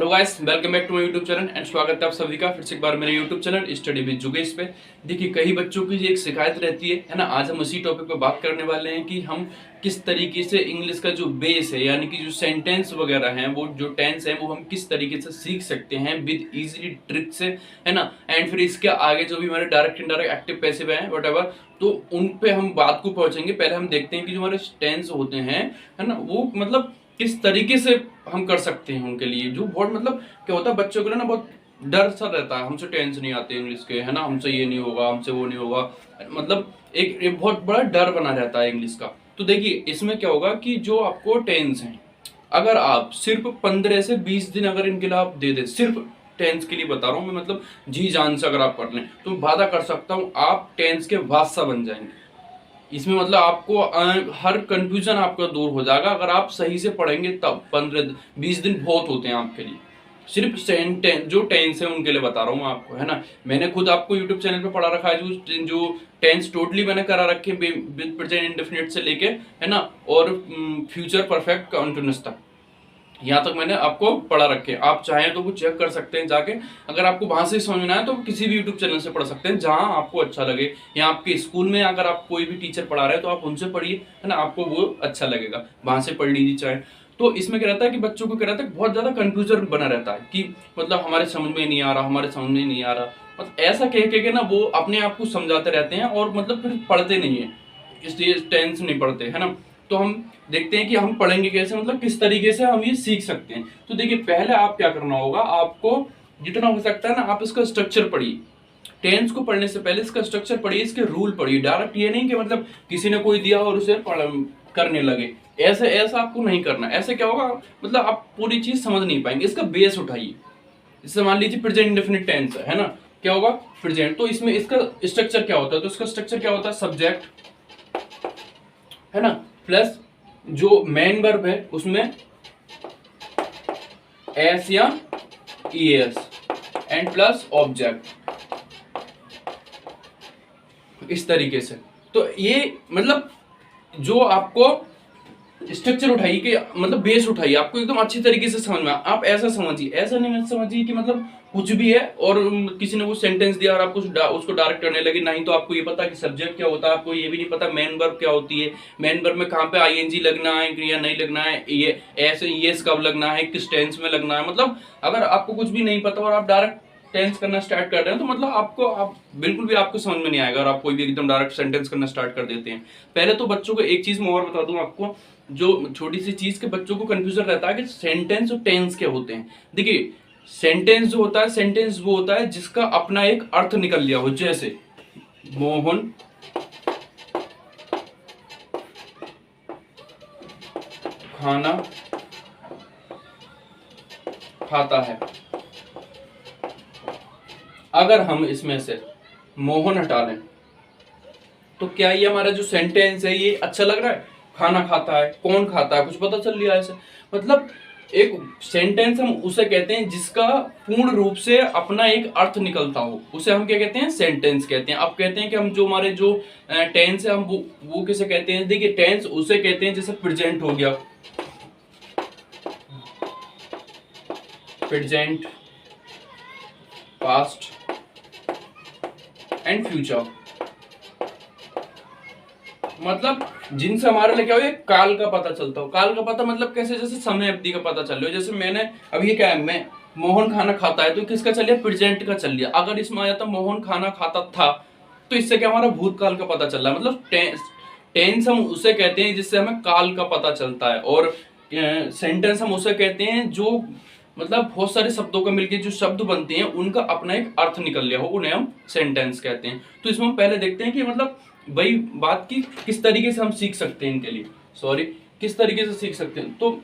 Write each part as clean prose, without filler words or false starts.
Hello guys, welcome back to my YouTube channel and स्वागत है आप सभी का फिर से एक बार मेरे यूट्यूब चैनल स्टडी विद जुगेश पे। देखिए, कई बच्चों की एक शिकायत रहती है ना। आज हम उसी टॉपिक पे बात करने वाले हैं कि हम किस तरीके से इंग्लिश का जो बेस है, यानी कि जो सेंटेंस वगैरह हैं, वो जो टेंस है, वो हम किस तरीके से सीख सकते हैं विद इजीली ट्रिक से, है ना। एंड फिर इसके आगे जो भी हमारे डायरेक्ट इनडायरेक्ट एक्टिव पैसिव हैं वट, तो उन पे हम बात को पहुंचेंगे। पहले हम देखते हैं कि जो हमारे टेंस होते हैं, है ना, वो मतलब किस तरीके से हम कर सकते हैं उनके लिए। जो बहुत मतलब क्या होता है, बच्चों के लिए ना बहुत डर सा रहता है, हमसे टेंस नहीं आते इंग्लिश के, है ना, हमसे ये नहीं होगा, हमसे वो नहीं होगा। मतलब एक बहुत बड़ा डर बना रहता है इंग्लिश का। तो देखिए, इसमें क्या होगा कि जो आपको टेंस हैं, अगर आप सिर्फ 15 से 20 दिन अगर इनके लिए आप दे दे, सिर्फ टेंस के लिए बता रहा हूँ मैं, मतलब जी जान से अगर आप पढ़ लें तो मैं वादा कर सकता हूँ आप टेंस के बादशाह बन जाएंगे। इसमें मतलब आपको हर कंफ्यूजन आपका दूर हो जाएगा अगर आप सही से पढ़ेंगे। तब 15-20 दिन बहुत होते हैं आपके लिए। सिर्फ जो टेंस है उनके लिए बता रहा हूँ मैं आपको, है ना। मैंने खुद आपको यूट्यूब चैनल पे पढ़ा रखा है जो टेंस टोटली मैंने करा रखे विद प्रेजेंट इंडेफिनिट से लेके, है ना, और फ्यूचर परफेक्ट कंटिन्यूअस तक, यहाँ तक मैंने आपको पढ़ा रखे। आप चाहें तो कुछ चेक कर सकते हैं जाके। अगर आपको वहां से समझ में आए तो किसी भी यूट्यूब चैनल से पढ़ सकते हैं जहां आपको अच्छा लगे, या आपके स्कूल में अगर आप कोई भी टीचर पढ़ा रहे हैं तो आप उनसे पढ़िए, है ना, आपको वो अच्छा लगेगा, वहां से पढ़ लीजिए चाहे। तो इसमें क्या रहता है कि बच्चों को क्या रहता है, बहुत ज्यादा कंफ्यूजन बना रहता है कि मतलब हमारे समझ में नहीं आ रहा, हमारे समझ में नहीं आ रहा। मतलब ऐसा कह के ना वो अपने आप को समझाते रहते हैं और मतलब फिर पढ़ते नहीं है, इसलिए टेंस नहीं पढ़ते, है ना। तो हम देखते हैं कि हम पढ़ेंगे कैसे, मतलब किस तरीके से हम ये सीख सकते हैं। तो देखिए, पहले आप क्या करना होगा, आपको जितना हो सकता है ना आप इसका स्ट्रक्चर पढ़िए। टेंस को पढ़ने से पहले इसका स्ट्रक्चर पढ़िए, इसके रूल पढ़िए। डायरेक्ट ये नहीं कि मतलब किसी ने कोई दिया और उसे करने लगे, ऐसे ऐसा आपको नहीं करना। ऐसे क्या होगा, मतलब आप पूरी चीज समझ नहीं पाएंगे। इसका बेस उठाइए। जैसे मान लीजिए प्रेजेंट इंडेफिनिट टेंस है ना, क्या होगा प्रेजेंट, तो इसमें इसका स्ट्रक्चर क्या होता है, तो इसका स्ट्रक्चर क्या होता है, सब्जेक्ट, है ना, प्लस जो मेन वर्ब है उसमें एस या ईएस, एंड प्लस ऑब्जेक्ट, इस तरीके से। तो ये मतलब जो आपको स्ट्रक्चर उठाइए कि मतलब बेस उठाइए, आपको एकदम अच्छी तरीके से समझ में आप ऐसा समझिए। ऐसा नहीं मत समझिए कि मतलब कुछ भी है और किसी ने वो सेंटेंस दिया और आपको उसको डायरेक्ट करने लगे। नहीं तो आपको ये पता कि सब्जेक्ट क्या होता है, आपको ये भी नहीं पता मेन वर्ब क्या होती है, मेन वर्ब में कहाँ पे आईएनजी लगना है या नहीं लगना है, ये ऐसे यस कब लगना है, किस टेंस में लगना है। मतलब अगर आपको कुछ भी नहीं पता और आप डायरेक्ट टेंस करना स्टार्ट कर रहे हैं तो मतलब आप बिल्कुल भी आपको समझ में नहीं आएगा। और आप कोई भी एकदम डायरेक्ट सेंटेंस करना स्टार्ट कर देते हैं। पहले तो बच्चों को एक चीज मैं और बता दूं आपको, जो छोटी सी चीज के बच्चों को कंफ्यूजन रहता है कि सेंटेंस और टेंस क्या होते हैं। देखिए, सेंटेंस जो होता है, सेंटेंस वो होता है जिसका अपना एक अर्थ निकल लिया हो। जैसे मोहन खाना खाता है। अगर हम इसमें से मोहन हटा लें तो क्या ये हमारा जो सेंटेंस है ये अच्छा लग रहा है? खाना खाता है, कौन खाता है, कुछ पता चल लिया ऐसे। मतलब एक सेंटेंस हम उसे कहते हैं जिसका पूर्ण रूप से अपना एक अर्थ निकलता हो, उसे हम क्या कहते हैं, सेंटेंस कहते हैं। अब कहते हैं कि हम जो हमारे जो टेंस है हम वो किसे कहते हैं। देखिए, टेंस उसे कहते हैं जैसे प्रेजेंट हो गया, प्रेजेंट, पास्ट एंड फ्यूचर। मतलब जिनसे हमारे लिए क्या हो, काल का पता चलता हो। काल का पता मतलब कैसे, जैसे समय अवधि का पता चल रहा है। जैसे मैंने अब ये क्या है, मैं मोहन खाना खाता है, तो किसका चल लिया, प्रेजेंट का चल लिया। अगर इसमें आया था मोहन खाना खाता था, तो इससे क्या हमारा भूतकाल का पता चल रहा है। मतलब टेंस हम उसे कहते हैं जिससे हमें काल का पता चलता है, और सेंटेंस हम उसे कहते हैं जो मतलब बहुत सारे शब्दों का मिलकर जो शब्द बनते हैं उनका अपना एक अर्थ निकल लिया हो, उन्हें हम सेंटेंस कहते हैं। तो इसमें हम पहले देखते हैं कि मतलब वही बात की किस तरीके से हम सीख सकते हैं इनके लिए, सॉरी, किस तरीके से सीख सकते हैं। तो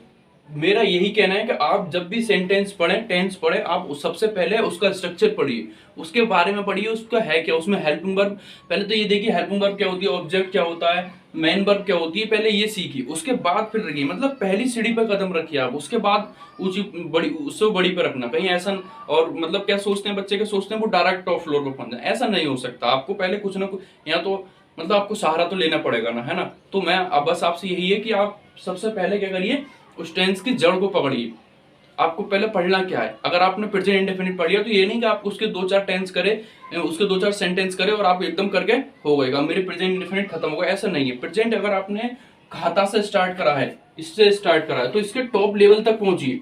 मेरा यही कहना है कि आप जब भी सेंटेंस पढ़ें, टेंस पढ़ें, आप सबसे पहले उसका स्ट्रक्चर पढ़िए, उसके बारे में पढ़िए, उसका है क्या, उसमें हेल्पिंग वर्ब, पहले तो ये देखिए हेल्पिंग वर्ब क्या होती है, ऑब्जेक्ट क्या होता है, मेन वर्ब क्या होती है, पहले ये सीखिए। उसके बाद फिर रखिए, मतलब पहली सीढ़ी पर कदम रखिए आप, उसके बाद ऊंची बड़ी, उससे बड़ी पर रखना कहीं ऐसा। और मतलब क्या सोचते हैं बच्चे, के सोचते हैं वो डायरेक्ट टॉप फ्लोर पर पहुंच जाए, ऐसा नहीं हो सकता। आपको पहले कुछ ना कुछ, या तो मतलब आपको सहारा तो लेना पड़ेगा ना, है ना। तो मैं अब बस आपसे यही है कि आप सबसे पहले क्या करिए, उस टेंस की जड़ को पकड़िए। आपको पहले पढ़ना क्या है। अगर आपने प्रेजेंट इंडेफिनिट पढ़ लिया तो ये नहीं कि आप उसके 2-4 टेंस करे, उसके 2-4 सेंटेंस करे और आप एकदम करके हो गएगा मेरे प्रेजेंट इंडेफिनिट खत्म हो गया, ऐसा नहीं है। प्रेजेंट अगर आपने खाता से स्टार्ट करा है, इससे स्टार्ट करा है, तो इसके टॉप लेवल तक पहुंचिए।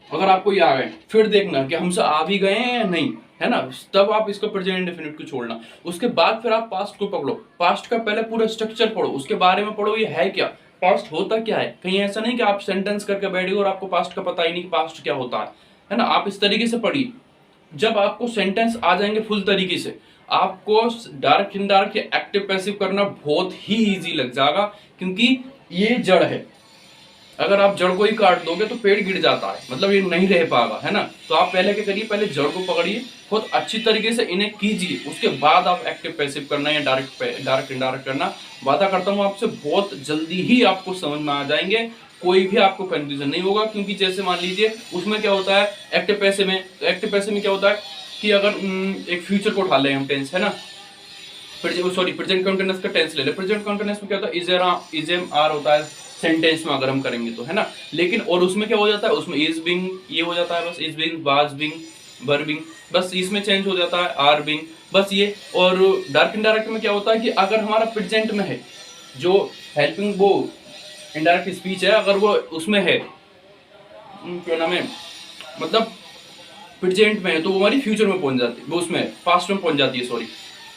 अगर आपको ये आ गए फिर देखना कि हमसे आ भी गए हैं या नहीं, है ना, तब आप इसको प्रेजेंट इंडेफिनिट को छोड़ना। उसके बाद फिर आप पास्ट को पकड़ो, पास्ट का पहले पूरा स्ट्रक्चर पढ़ो, उसके बारे में पढ़ो ये है क्या, पास्ट होता क्या है। कहीं ऐसा नहीं कि आप सेंटेंस करके बैठे और आपको पास्ट का पता ही नहीं कि पास्ट क्या होता है ना। आप इस तरीके से पढ़िए, जब आपको सेंटेंस आ जाएंगे फुल तरीके से, आपको डायरेक्ट इनडायरेक्ट एक्टिव पैसिव करना बहुत ही इजी लग जाएगा, क्योंकि ये जड़ है। अगर आप जड़ को ही काट दोगे तो पेड़ गिर जाता है, मतलब ये नहीं रह पाएगा, है ना। तो आप पहले क्या करिए, पहले जड़ को पकड़िए, बहुत अच्छी तरीके से इन्हें कीजिए, उसके बाद आप एक्टिव पैसिव करना या डायरेक्ट इनडायरेक्ट करना। वादा करता हूँ आपसे बहुत जल्दी ही आपको समझ में आ जाएंगे, कोई भी आपको कंफ्यूजन नहीं होगा। क्योंकि जैसे मान लीजिए उसमें क्या होता है एक्टिव पैसिव में, तो एक्टिव पैसिव में क्या होता है कि अगर एक फ्यूचर को उठा लें हम टेंस, है ना, प्रेजेंट कंटिन्यूअस का टेंस ले ले। प्रेजेंट कंटिन्यूअस में क्या होता है, इज एम आर होता है सेंटेंस में अगर हम करेंगे तो, है ना। लेकिन और उसमें क्या हो जाता है, उसमें इज बिंग ये हो जाता है, बस is being, was being, were being, बस इसमें चेंज हो जाता है आर बिंग, बस ये। और डायरेक्ट इनडायरेक्ट में क्या होता है कि अगर हमारा प्रेजेंट में है जो हेल्पिंग वो इनडायरेक्ट स्पीच है, अगर वो उसमें है क्या नाम है, मतलब प्रेजेंट में है तो वो हमारी फ्यूचर में पहुंच जाती है, वो उसमें पास्ट में पहुंच जाती है, सॉरी,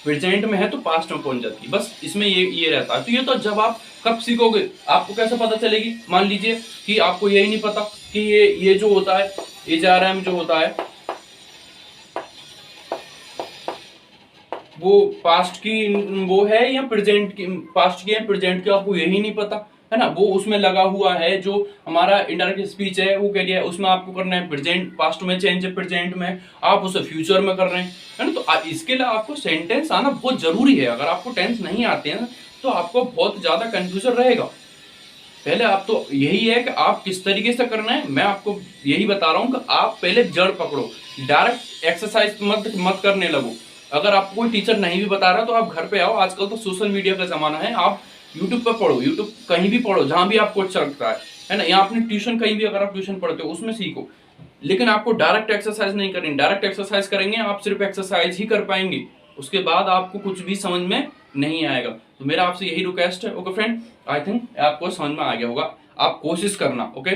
प्रेजेंट में है तो पास्ट में पहुंच जाती है, बस इसमें ये रहता है। तो ये तो जब आप कब सीखोगे, आपको कैसे पता चलेगी। मान लीजिए कि आपको यही नहीं पता कि ये जो होता है HRM जो होता है वो पास्ट की वो है या प्रेजेंट की, पास्ट की या प्रेजेंट की, आपको यही नहीं पता, है ना। वो उसमें लगा हुआ है जो हमारा इनडायरेक्ट स्पीच है, वो क्या लिया है उसमें आपको करना है प्रेजेंट, पास्ट में चेंज है प्रेजेंट में, आप उसे फ्यूचर में कर रहे हैं, है ना। तो इसके लिए आपको सेंटेंस आना बहुत जरूरी है। अगर आपको टेंस नहीं आते हैं तो आपको बहुत ज्यादा कंफ्यूजन रहेगा। पहले आप तो यही है कि आप किस तरीके से करना है, मैं आपको यही बता रहा हूं कि आप पहले जड़ पकड़ो, डायरेक्ट एक्सरसाइज मत करने लगो। अगर आपको कोई टीचर नहीं भी बता रहा तो आप घर पे आओ, आजकल तो सोशल मीडिया का जमाना है, आप यूट्यूब पर पढ़ो, यूट्यूब कहीं भी पढ़ो जहां भी आपको अच्छा लगता है ना। या अपने ट्यूशन कहीं भी अगर आप ट्यूशन पढ़ते हो उसमें सीखो, लेकिन आपको डायरेक्ट एक्सरसाइज नहीं करनी। डायरेक्ट एक्सरसाइज करेंगे आप सिर्फ एक्सरसाइज ही कर पाएंगे, उसके बाद आपको कुछ भी समझ में नहीं आएगा। तो मेरा आपसे यही रिक्वेस्ट है, ओके फ्रेंड, आई थिंक आपको समझ में आ गया होगा, आप कोशिश करना, ओके।